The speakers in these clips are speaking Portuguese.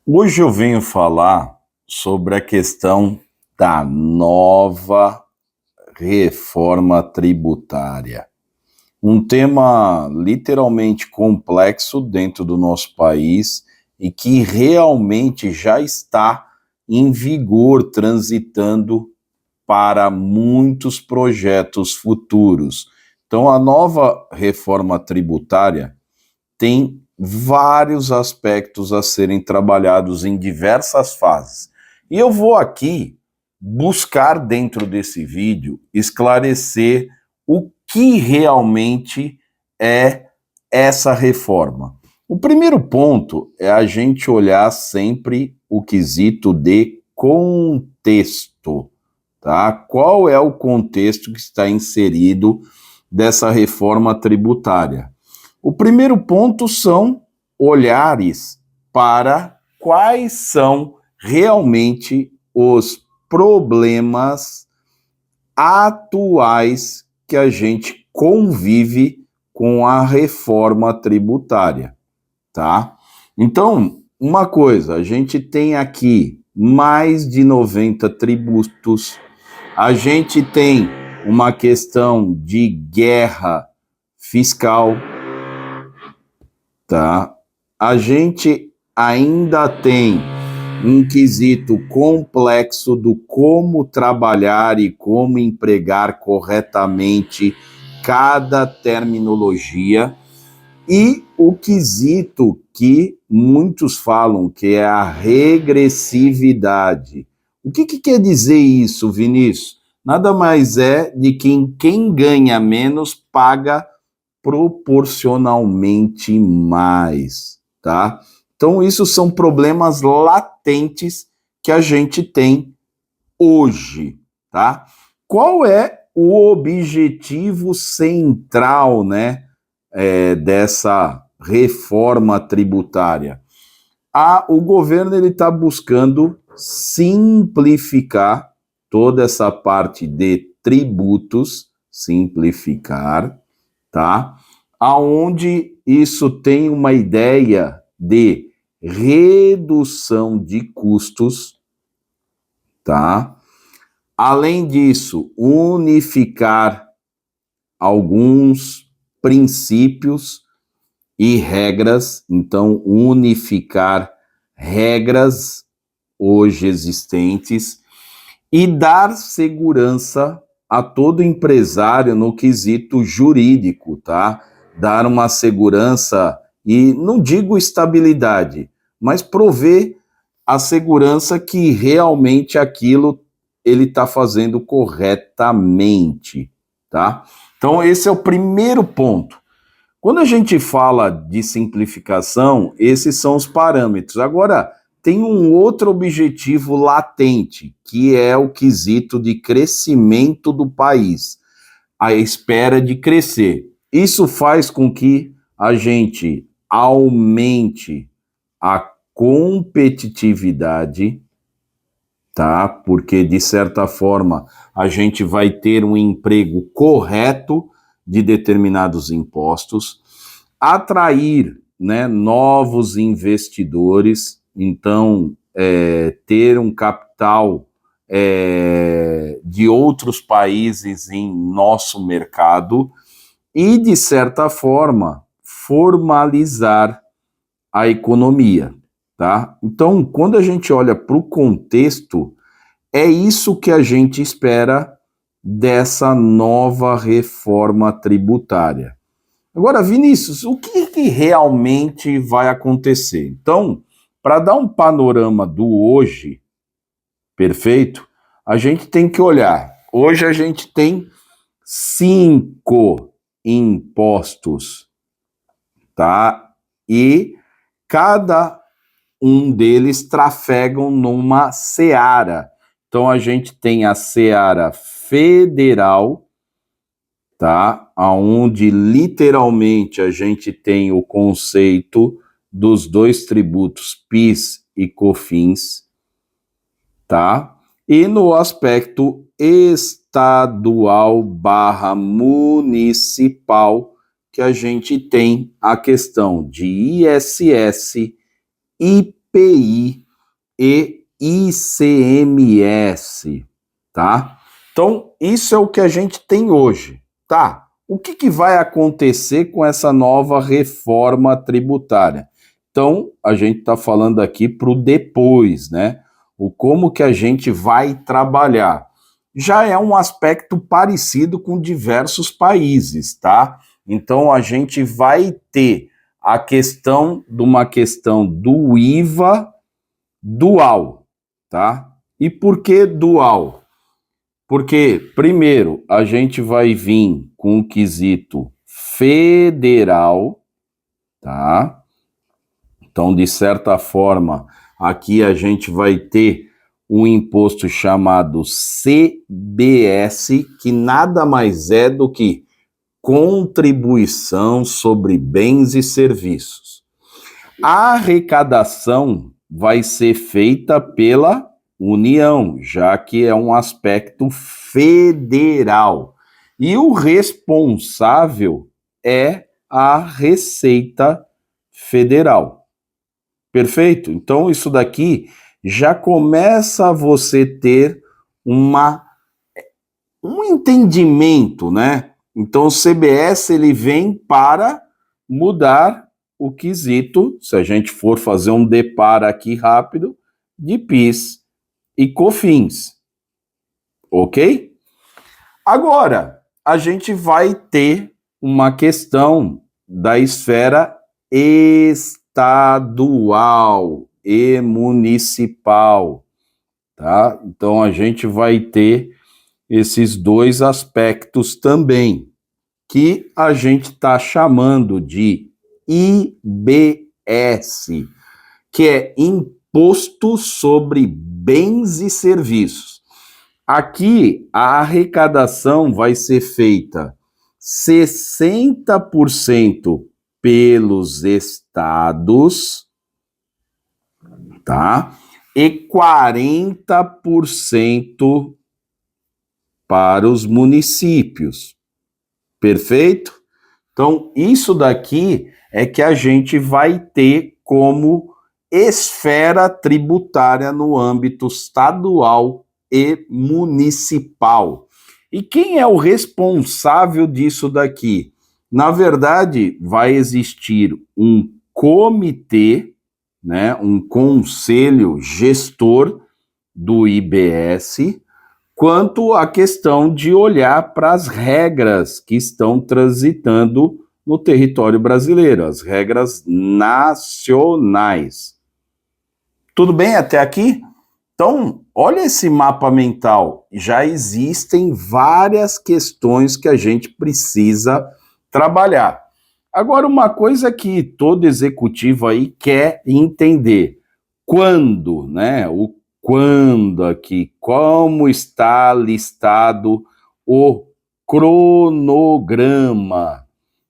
Hoje eu venho falar sobre a questão da nova reforma tributária. Um tema literalmente complexo dentro do nosso país e que realmente já está em vigor, transitando para muitos projetos futuros. Então, a nova reforma tributária tem vários aspectos a serem trabalhados em diversas fases. E eu vou aqui buscar dentro desse vídeo esclarecer o que realmente é essa reforma. O primeiro ponto é a gente olhar sempre o quesito de contexto, tá? Qual é o contexto que está inserido dessa reforma tributária? O primeiro ponto são olhares para quais são realmente os problemas atuais que a gente convive com a reforma tributária, tá? Então, uma coisa, a gente tem aqui mais de 90 tributos, a gente tem uma questão de guerra fiscal, tá? A gente ainda tem um quesito complexo do como trabalhar e como empregar corretamente cada terminologia e o quesito que muitos falam que é a regressividade. O que quer dizer isso, Vinícius? Nada mais é de que quem ganha menos paga proporcionalmente mais, tá? Então, isso são problemas latentes que a gente tem hoje, tá? Qual é o objetivo central, né, dessa reforma tributária? O governo ele está buscando simplificar toda essa parte de tributos, simplificar, tá? Aonde isso tem uma ideia de redução de custos, tá? Além disso, unificar alguns princípios e regras, então unificar regras hoje existentes e dar segurança a todo empresário no quesito jurídico, tá? Dar uma segurança e não digo estabilidade, mas prover a segurança que realmente aquilo ele está fazendo corretamente, tá? Então esse é o primeiro ponto. Quando a gente fala de simplificação, esses são os parâmetros. Agora, tem um outro objetivo latente, que é o quesito de crescimento do país, a espera de crescer. Isso faz com que a gente aumente a competitividade, tá? Porque, de certa forma, a gente vai ter um emprego correto de determinados impostos, atrair, né, novos investidores, então, ter um capital de outros países em nosso mercado e, de certa forma, formalizar a economia, tá? Então, quando a gente olha para o contexto, é isso que a gente espera dessa nova reforma tributária. Agora, Vinícius, o que realmente vai acontecer? Então, para dar um panorama do hoje perfeito, a gente tem que olhar. Hoje a gente tem 5 impostos, tá? E cada um deles trafegam numa seara. Então a gente tem a seara federal, tá? Aonde literalmente a gente tem o conceito dos dois tributos PIS e COFINS, tá? E no aspecto estadual barra municipal, que a gente tem a questão de ISS, IPI IPI e ICMS, tá? Então, isso é o que a gente tem hoje, tá? O que vai acontecer com essa nova reforma tributária? Então, a gente está falando aqui para o depois, né? O como que a gente vai trabalhar. Já é um aspecto parecido com diversos países, tá? Então, a gente vai ter a questão de uma questão do IVA dual, tá? E por que dual? Porque, primeiro, a gente vai vir com o quesito federal, tá? Então, de certa forma, aqui a gente vai ter um imposto chamado CBS, que nada mais é do que Contribuição sobre Bens e Serviços. A arrecadação vai ser feita pela União, já que é um aspecto federal. E o responsável é a Receita Federal. Perfeito? Então, isso daqui já começa a você ter um entendimento, né? Então, o CBS ele vem para mudar o quesito, se a gente for fazer um deparo aqui rápido, de PIS e COFINS, ok? Agora, a gente vai ter uma questão da esfera estadual e municipal, tá? Então, a gente vai ter esses dois aspectos também, que a gente está chamando de IBS, que é Imposto sobre Bens e Serviços. Aqui, a arrecadação vai ser feita 60% pelos estados, tá? E 40% para os municípios. Perfeito? Então, isso daqui é que a gente vai ter como esfera tributária no âmbito estadual e municipal. E quem é o responsável disso daqui? Na verdade, vai existir um comitê, né, um conselho gestor do IBS, quanto à questão de olhar para as regras que estão transitando no território brasileiro, as regras nacionais. Tudo bem até aqui? Então, olha esse mapa mental. Já existem várias questões que a gente precisa trabalhar. Agora, uma coisa que todo executivo aí quer entender: quando, né? O quando aqui, como está listado o cronograma,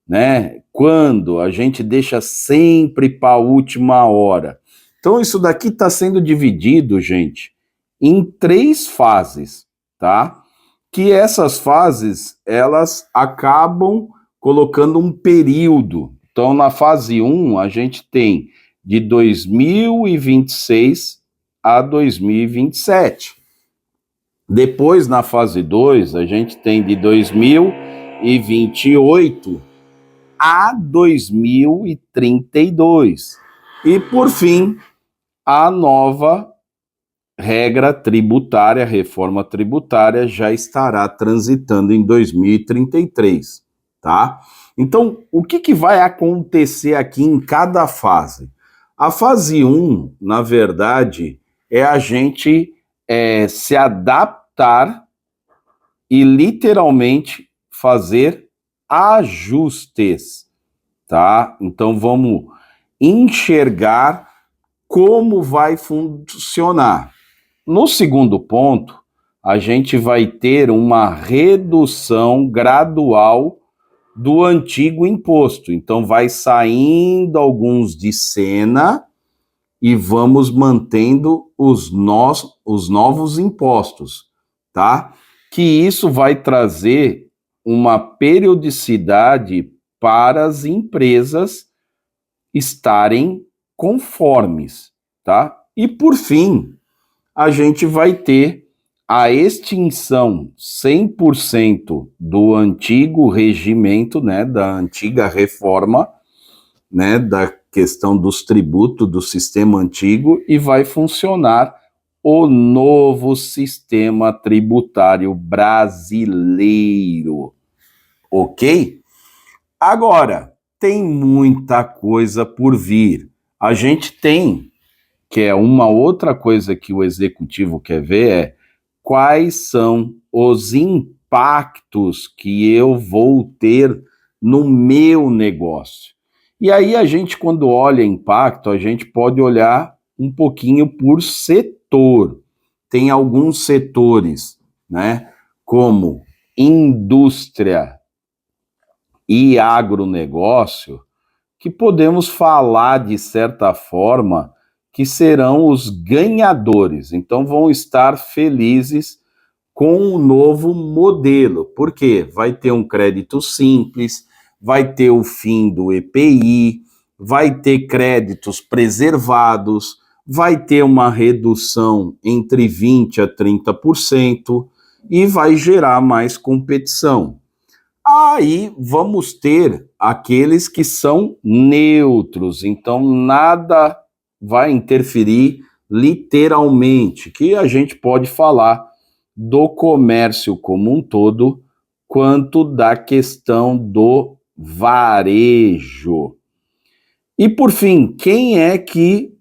né? Quando a gente deixa sempre para a última hora. Então, isso daqui está sendo dividido, gente, em 3 fases, tá? Que essas fases, elas acabam colocando um período. Então, na fase 1, a gente tem de 2026 a 2027. Depois, na fase 2, a gente tem de 2028 a 2032. E, por fim, a nova regra tributária, reforma tributária, já estará transitando em 2033, tá? Então, o que vai acontecer aqui em cada fase? A fase 1, na verdade, é a gente se adaptar e literalmente fazer ajustes, tá? Então, vamos enxergar como vai funcionar. No segundo ponto, a gente vai ter uma redução gradual do antigo imposto. Então, vai saindo alguns de cena e vamos mantendo os novos impostos, tá? Que isso vai trazer uma periodicidade para as empresas estarem conformes. tá? E por fim, a gente vai ter a extinção 100% do antigo regimento, né, da antiga reforma, né, da questão dos tributos do sistema antigo, e vai funcionar o novo sistema tributário brasileiro, ok? Agora, tem muita coisa por vir. A gente tem, que é uma outra coisa que o executivo quer ver, é quais são os impactos que eu vou ter no meu negócio. E aí a gente, quando olha impacto, a gente pode olhar um pouquinho por setor. Tem alguns setores, né, como indústria e agronegócio, que podemos falar, de certa forma, que serão os ganhadores. Então, vão estar felizes com o novo modelo. Por quê? Vai ter um crédito simples, vai ter o fim do EPI, vai ter créditos preservados, vai ter uma redução entre 20% a 30% e vai gerar mais competição. Aí vamos ter aqueles que são neutros, então nada vai interferir literalmente, que a gente pode falar do comércio como um todo, quanto da questão do varejo. E por fim, quem é que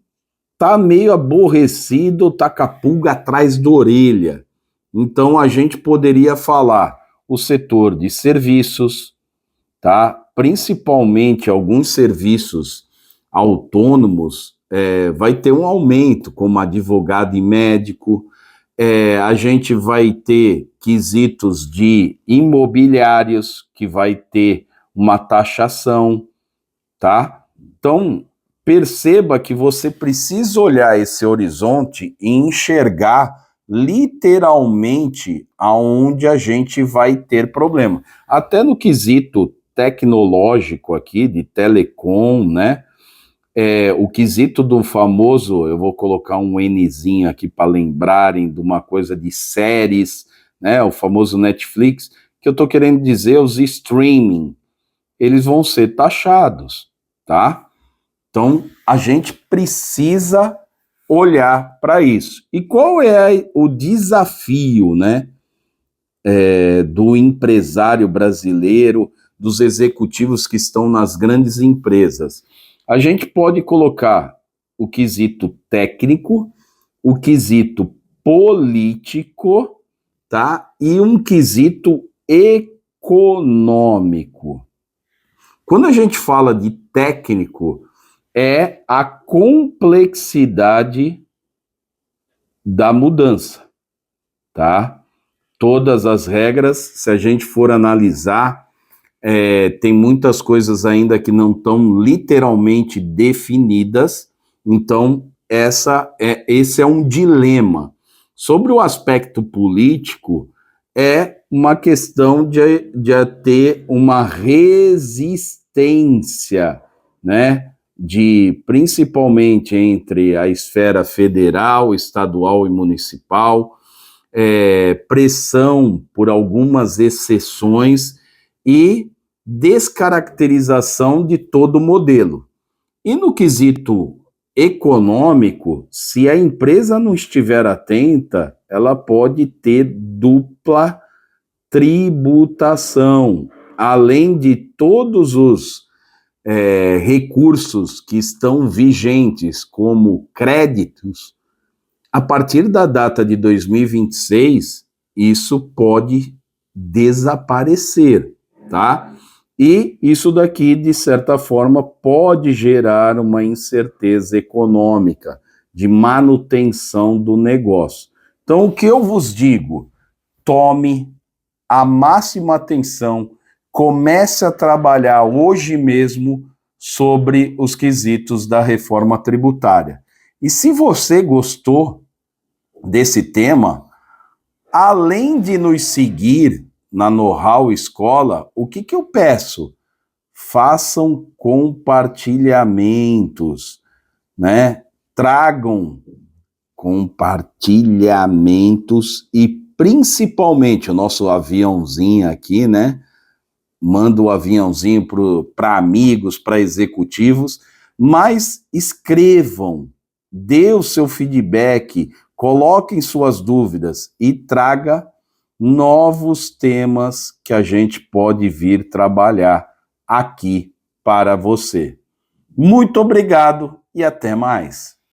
tá meio aborrecido, tá com a pulga atrás da orelha? Então a gente poderia falar o setor de serviços, tá? Principalmente alguns serviços autônomos, vai ter um aumento, como advogado e médico. A gente vai ter quesitos de imobiliários, que vai ter uma taxação, tá? Então, perceba que você precisa olhar esse horizonte e enxergar literalmente aonde a gente vai ter problema. Até no quesito tecnológico aqui, de telecom, né? O quesito do famoso, eu vou colocar um Nzinho aqui para lembrarem de uma coisa de séries, né? O famoso Netflix, que eu estou querendo dizer, os streaming, eles vão ser taxados, tá? Então, a gente precisa olhar para isso. E qual é o desafio, né, do empresário brasileiro, dos executivos que estão nas grandes empresas? A gente pode colocar o quesito técnico, o quesito político, tá? E um quesito econômico. Quando a gente fala de técnico, é a complexidade da mudança, tá? Todas as regras, se a gente for analisar, tem muitas coisas ainda que não estão literalmente definidas, então esse é um dilema. Sobre o aspecto político, é uma questão de ter uma resistência, né? Principalmente entre a esfera federal, estadual e municipal, pressão por algumas exceções e descaracterização de todo o modelo. E no quesito econômico, se a empresa não estiver atenta, ela pode ter dupla tributação, além de todos os recursos que estão vigentes como créditos. A partir da data de 2026, isso pode desaparecer, tá? E isso daqui, de certa forma, pode gerar uma incerteza econômica de manutenção do negócio. Então, o que eu vos digo? Tome a máxima atenção, comece a trabalhar hoje mesmo sobre os quesitos da reforma tributária. E se você gostou desse tema, além de nos seguir na Know-How Escola, o que eu peço? Façam compartilhamentos, né? tragam compartilhamentos e principalmente o nosso aviãozinho aqui, né? Manda o aviãozinho para amigos, para executivos, mas escrevam, dê o seu feedback, coloquem suas dúvidas e traga novos temas que a gente pode vir trabalhar aqui para você. Muito obrigado e até mais.